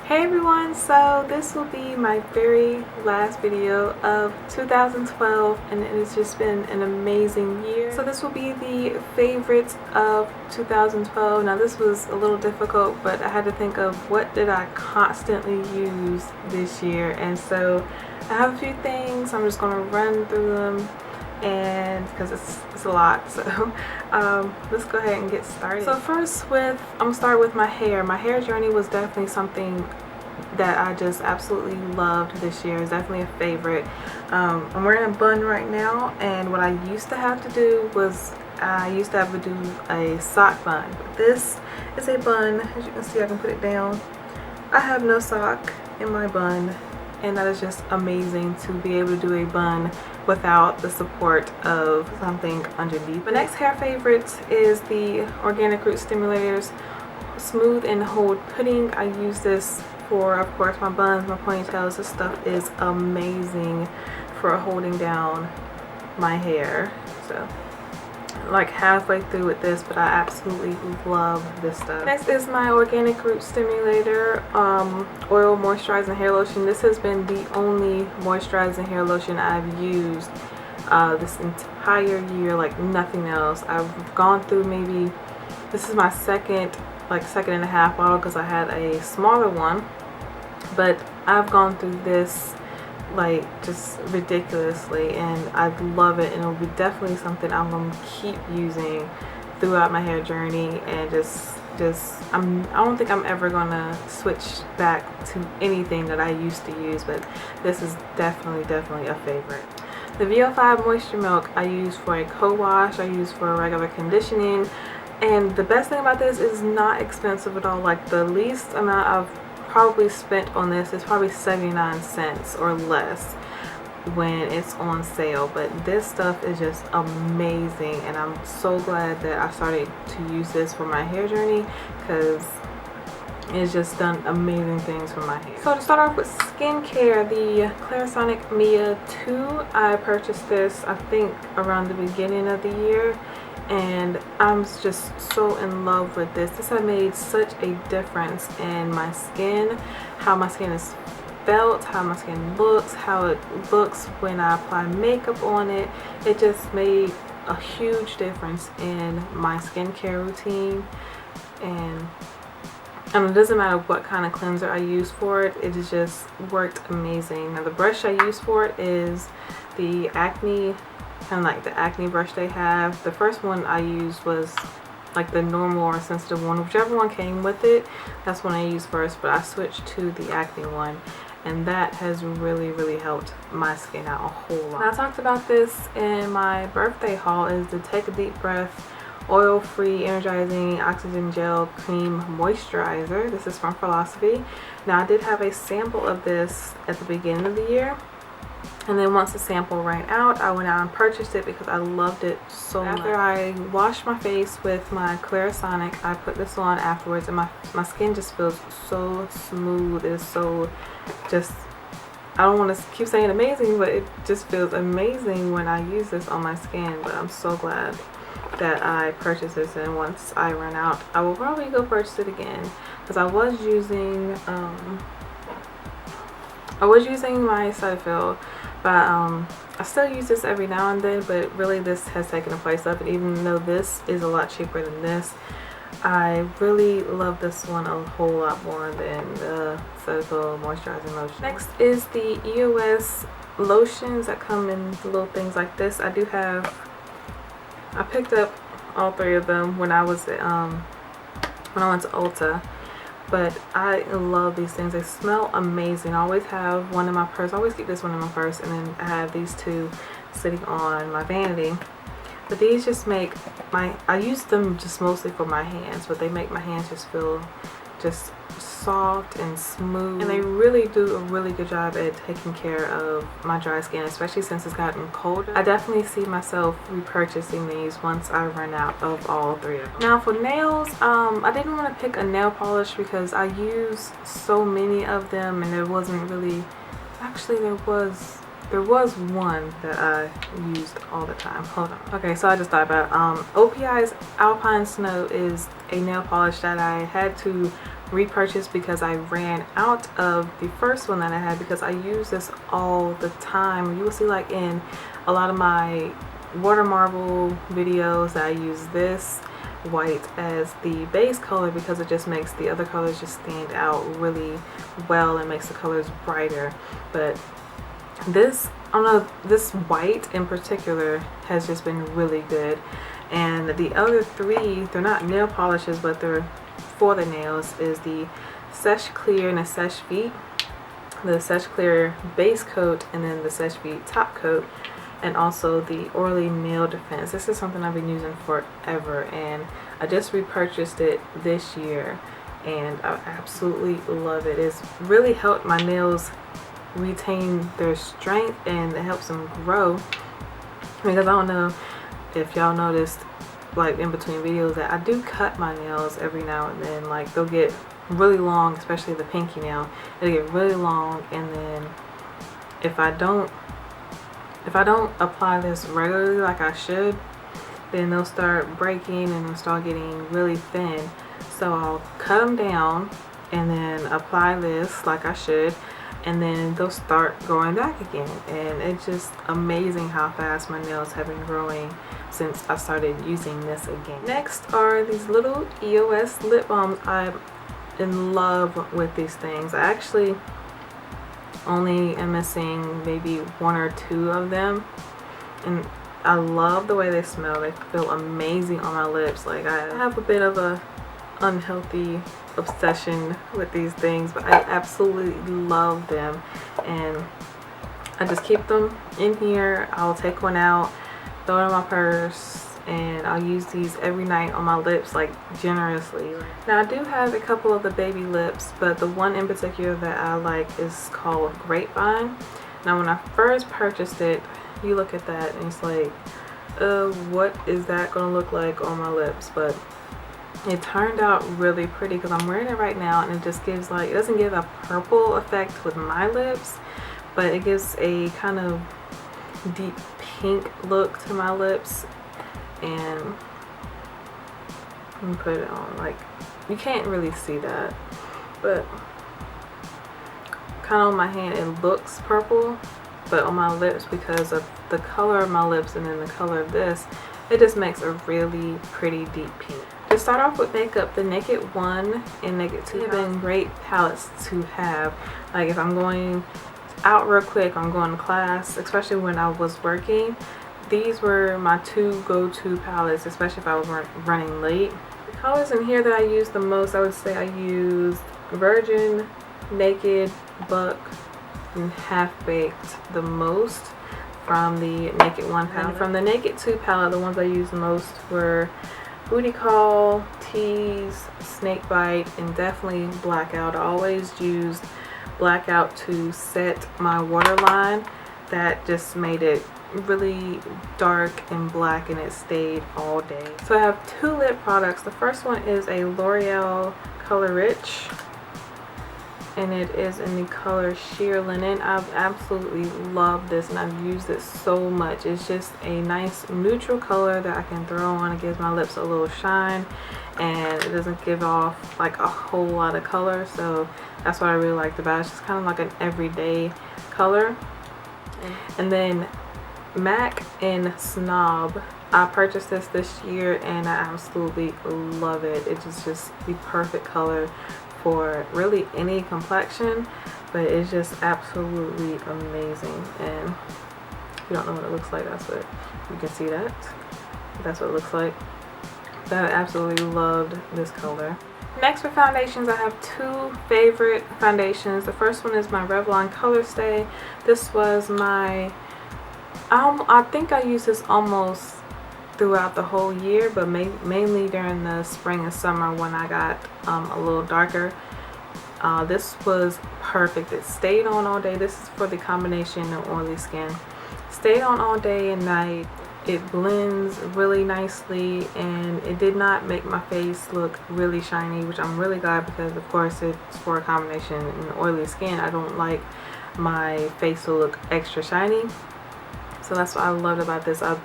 Hey everyone, so this will be my very last video of 2012 and it has just been an amazing year. So this will be the favorites of 2012. Now this was a little difficult, but I had to think of what did I constantly use this year, and so I have a few things. I'm just going to run through them and because it's a lot, so let's go ahead and get started. So first I'm gonna start with my hair. My hair journey was definitely something that I just absolutely loved this year. It's definitely a favorite. I'm wearing a bun right now, and what I used to have to do was I used to have to do a sock bun, but this is a bun. As you can see, I can put it down. I have no sock in my bun, and that is just amazing to be able to do a bun without the support of something underneath. My next hair favorite is the Organic Root Stimulators Smooth and Hold Pudding. I use this for, of course, my buns, my ponytails. This stuff is amazing for holding down my hair. So like halfway through with this, but I absolutely love this stuff. Next is my Organic Root Stimulator Oil Moisturizing Hair Lotion. This has been the only moisturizing hair lotion I've used this entire year, like nothing else. I've gone through maybe, this is my second and a half bottle because I had a smaller one, but I've gone through this like just ridiculously, and I love it, and it'll be definitely something I'm gonna keep using throughout my hair journey. And I don't think I'm ever gonna switch back to anything that I used to use, but this is definitely a favorite. The VO5 Moisture Milk I use for a co-wash, I use for regular conditioning, and the best thing about this is not expensive at all. Like the least amount I've probably spent on this is probably 79 cents or less when it's on sale, but this stuff is just amazing, and I'm so glad that I started to use this for my hair journey because it's just done amazing things for my hair. So to start off with skincare, the Clarisonic Mia 2, I purchased this I think around the beginning of the year, and I'm just so in love with this. This has made such a difference in my skin, how my skin is felt, how my skin looks, how it looks when I apply makeup on it. It just made a huge difference in my skincare routine, and it doesn't matter what kind of cleanser I use for it, it has just worked amazing. Now the brush I use for it is the Acne, kind of like the acne brush they have. The first one I used was like the normal or sensitive one, whichever one came with it, that's one I used first, but I switched to the acne one, and that has really helped my skin out a whole lot. Now, I talked about this in my birthday haul, is the Take a Deep Breath Oil-Free Energizing Oxygen Gel Cream Moisturizer. This is from Philosophy. Now I did have a sample of this at the beginning of the year, and then once the sample ran out, I went out and purchased it because I loved it so much. After I washed my face with my Clarisonic, I put this on afterwards, and my skin just feels so smooth. It's so just, I don't want to keep saying amazing, but it just feels amazing when I use this on my skin. But I'm so glad that I purchased this, and once I run out, I will probably go purchase it again because I was using my Cetaphil, but I still use this every now and then, but really this has taken the place of it. Even though this is a lot cheaper than this, I really love this one a whole lot more than the Cetaphil moisturizing lotion. Next is the EOS lotions that come in little things like this. I picked up all three of them when I was when I went to Ulta, but I love these things. They smell amazing. I always have one in my purse. I always keep this one in my purse, and then I have these two sitting on my vanity. But these just make I use them just mostly for my hands, but they make my hands just feel just soft and smooth, and they really do a really good job at taking care of my dry skin, especially since it's gotten colder. I definitely see myself repurchasing these once I run out of all three of them. Now for nails, I didn't want to pick a nail polish because I use so many of them, and there wasn't really, actually there was one that I used all the time. Hold on. Okay, so I just thought about OPI's Alpine Snow is a nail polish that I had to repurchased because I ran out of the first one that I had, because I use this all the time. You will see like in a lot of my water marble videos that I use this white as the base color, because it just makes the other colors just stand out really well and makes the colors brighter. But this, I don't know, this white in particular has just been really good. And the other three, they're not nail polishes, but they're for the nails, is the Seche Clear and the Seche Vite. The Seche Clear base coat and then the Seche Vite top coat, and also the Orly Nail Defense. This is something I've been using forever, and I just repurchased it this year and I absolutely love it. It's really helped my nails retain their strength and it helps them grow, because I don't know if y'all noticed, like in between videos, that I do cut my nails every now and then. Like they'll get really long, especially the pinky nail. It'll get really long, and then if I don't apply this regularly like I should, then they'll start breaking and they'll start getting really thin. So I'll cut them down and then apply this like I should, and then they'll start growing back again. And it's just amazing how fast my nails have been growing since I started using this again. Next are these little EOS lip balms. I'm in love with these things. I actually only am missing maybe 1 or 2 of them, and I love the way they smell. They feel amazing on my lips. Like I have a bit of a unhealthy obsession with these things, but I absolutely love them, and I just keep them in here. I'll take one out, throw it in my purse, and I'll use these every night on my lips, like generously. Now I do have a couple of the baby lips, but the one in particular that I like is called Grapevine. Now when I first purchased it, you look at that and it's like, what is that gonna look like on my lips? But it turned out really pretty, because I'm wearing it right now, and it just gives like, it doesn't give a purple effect with my lips, but it gives a kind of deep pink look to my lips. And let me put it on, like you can't really see that, but kind of on my hand it looks purple, but on my lips, because of the color of my lips and then the color of this, it just makes a really pretty deep pink. To start off with makeup, the Naked 1 and Naked 2 have been great palettes to have. Like if I'm going out real quick, I'm going to class, especially when I was working, these were my 2 go-to palettes, especially if I was running late. The colors in here that I use the most, I would say I use Virgin, Naked, Buck, and Half Baked the most from the Naked 1 palette. And from the Naked 2 palette, the ones I used the most were Booty Call, Tease, Snakebite, and definitely Blackout. I always used Blackout to set my waterline. That just made it really dark and black, and it stayed all day. So I have 2 lip products. The first one is a L'Oreal Color Rich, and it is in the color Sheer Linen. I've absolutely loved this, and I've used it so much. It's just a nice neutral color that I can throw on. It gives my lips a little shine, and it doesn't give off like a whole lot of color, so that's what I really liked about it. It's just kind of like an everyday color. And then MAC in Snob, I purchased this year and I absolutely love it. It is just the perfect color for really any complexion, but it's just absolutely amazing. And if you don't know what it looks like, that's what you can see. That's what it looks like. But I absolutely loved this color. Next for foundations, I have 2 favorite foundations. The first one is my Revlon Color Stay. This was my I think I used this almost throughout the whole year, but mainly during the spring and summer when I got a little darker. This was perfect. It stayed on all day. This is for the combination of oily skin. Stayed on all day and night. It blends really nicely, and it did not make my face look really shiny, which I'm really glad, because of course it's for a combination in oily skin. I don't like my face to look extra shiny. So that's what I loved about this. I'm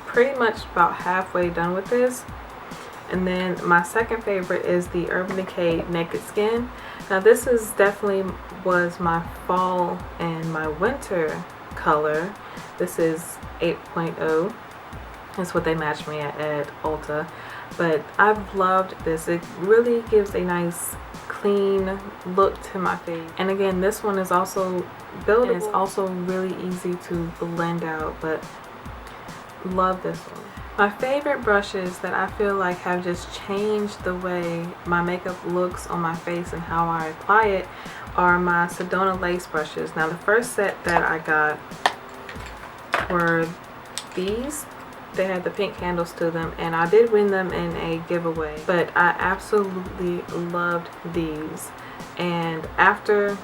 pretty much about halfway done with this, And then my second favorite is the Urban Decay Naked Skin. Now this is definitely was my fall and my winter color. This is 8.0. That's what they matched me at Ulta. But I've loved this. It really gives a nice clean look to my face. And again, this one is also buildable. It's also really easy to blend out, but love this one. My favorite brushes that I feel like have just changed the way my makeup looks on my face and how I apply it are my Sedona lace brushes. Now the first set that I got were these. They had the pink handles to them, and I did win them in a giveaway, but I absolutely loved these. And after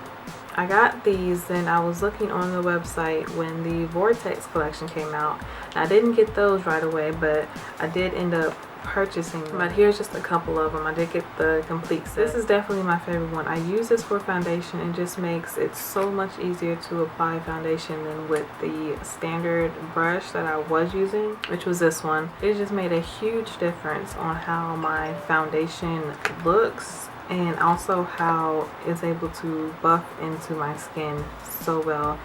I got these, then I was looking on the website when the Vortex collection came out. I didn't get those right away, but I did end up purchasing them. But here's just a couple of them. I did get the complete set. This is definitely my favorite one. I use this for foundation and just makes it so much easier to apply foundation than with the standard brush that I was using, which was this one. It just made a huge difference on how my foundation looks, and also how it's able to buff into my skin so well.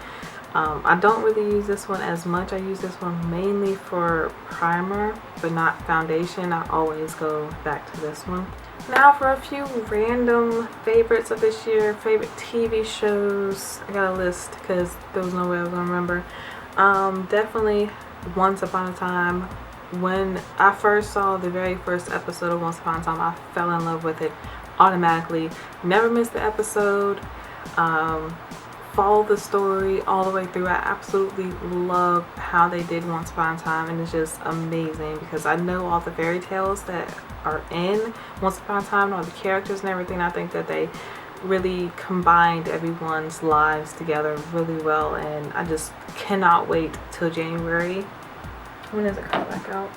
I don't really use this one as much. I use this one mainly for primer, but not foundation. I always go back to this one. Now for a few random favorites of this year, favorite TV shows. I got a list because there was no way I was gonna remember. Definitely Once Upon a Time. When I first saw the very first episode of Once Upon a Time, I fell in love with it automatically. Never missed the episode. Follow the story all the way through. I absolutely love how they did Once Upon a Time, and it's just amazing because I know all the fairy tales that are in Once Upon a Time, all the characters and everything. I think that they really combined everyone's lives together really well, and I just cannot wait till January. When does it come back out?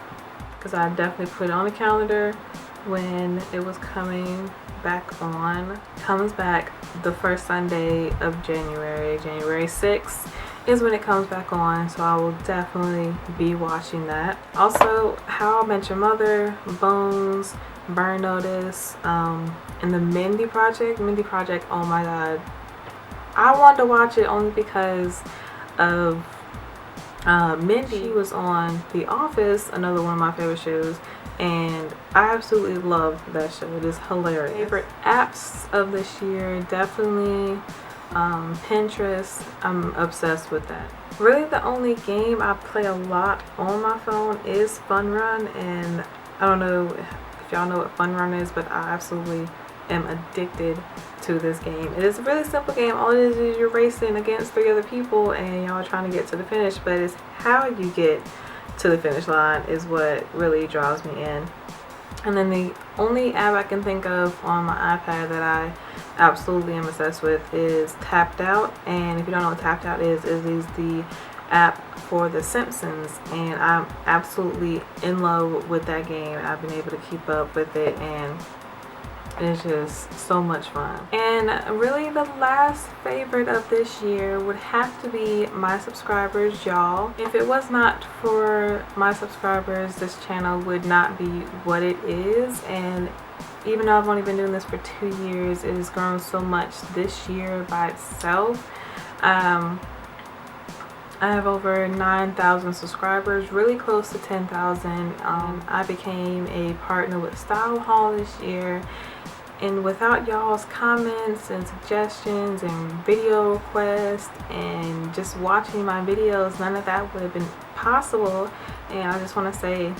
Because I definitely put it on the calendar when it was coming back on. Comes back the first Sunday of January. January 6th is when it comes back on, so I will definitely be watching that. Also, How I Met Your Mother, Bones, Burn Notice, and the Mindy Project. Oh my god, I wanted to watch it only because of Mindy. She was on The Office, another one of my favorite shows, and I absolutely love that show. It is hilarious. Favorite apps of this year, definitely Pinterest. I'm obsessed with that. Really the only game I play a lot on my phone is Fun Run, and I don't know if y'all know what Fun Run is, but I absolutely am addicted to this game. It is a really simple game. All it is you're racing against 3 other people and y'all are trying to get to the finish, but it's how you get to the finish line is what really draws me in. And then the only app I can think of on my iPad that I absolutely am obsessed with is Tapped Out. And if you don't know what Tapped Out is the app for The Simpsons, and I'm absolutely in love with that game. I've been able to keep up with it, and it's just so much fun. And really the last favorite of this year would have to be my subscribers, y'all. If it was not for my subscribers, this channel would not be what it is. And even though I've only been doing this for 2 years, it has grown so much this year by itself. I have over 9,000 subscribers, really close to 10,000. I became a partner with Style Hall this year, and without y'all's comments and suggestions and video requests and just watching my videos, none of that would have been possible. And I just want to say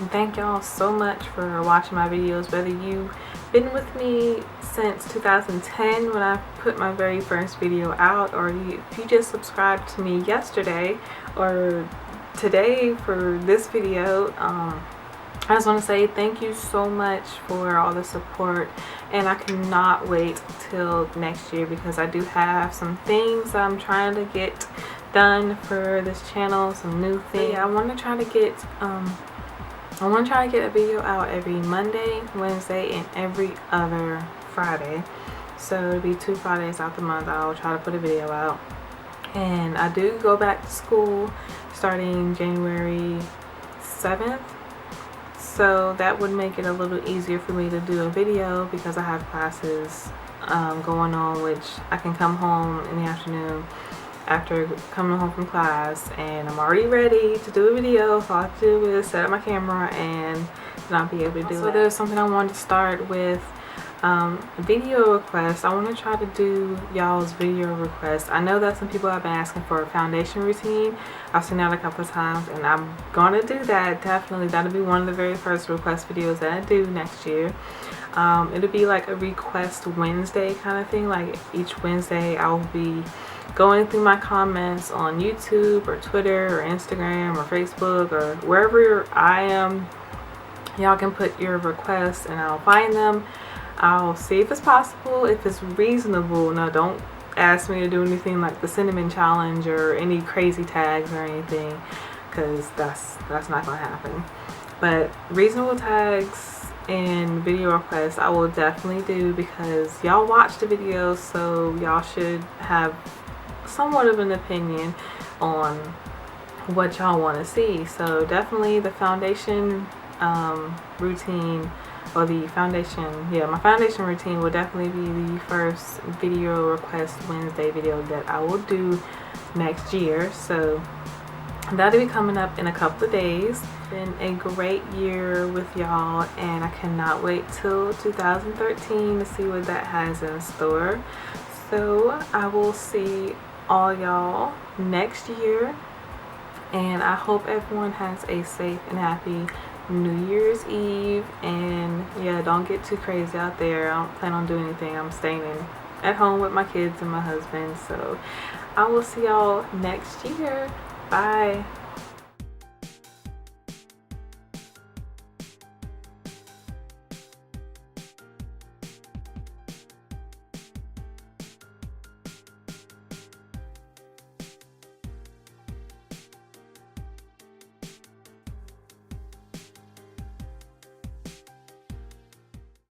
thank y'all so much for watching my videos, whether you've been with me since 2010 when I put my very first video out, or if you just subscribed to me yesterday or today for this video. I just want to say thank you so much for all the support, and I cannot wait till next year because I do have some things I'm trying to get done for this channel, some new things. Yeah, I want to try to get a video out every Monday, Wednesday, and every other Friday. So it'll be 2 Fridays out the month. I'll try to put a video out. And I do go back to school starting January 7th. so that would make it a little easier for me to do a video because I have classes going on, which I can come home in the afternoon after coming home from class and I'm already ready to do a video. So all I have to do is set up my camera and then I'll be able to do it. So there's something I wanted to start with, video requests. I want to try to do y'all's video requests. I know that some people have been asking for a foundation routine. I've seen that a couple of times and I'm gonna do that. Definitely, that'll be one of the very first request videos that I do next year. It'll be like a request Wednesday kind of thing. Like each Wednesday I'll be going through my comments on YouTube or Twitter or Instagram or Facebook or wherever I am. Y'all can put your requests and I'll find them. I'll see if it's possible, if it's reasonable. Now don't ask me to do anything like the cinnamon challenge or any crazy tags or anything, because that's not gonna happen. But reasonable tags and video requests I will definitely do, because y'all watch the videos, so y'all should have somewhat of an opinion on what y'all want to see. So definitely the foundation routine, or the foundation, yeah, my foundation routine will definitely be the first video request Wednesday video that I will do next year. So that'll be coming up in a couple of days. It's been a great year with y'all and I cannot wait till 2013 to see what that has in store. So I will see all y'all next year, and I hope everyone has a safe and happy New Year's Eve. And yeah, don't get too crazy out there. I don't plan on doing anything. I'm staying at home with my kids and my husband. So I will see y'all next year. Bye.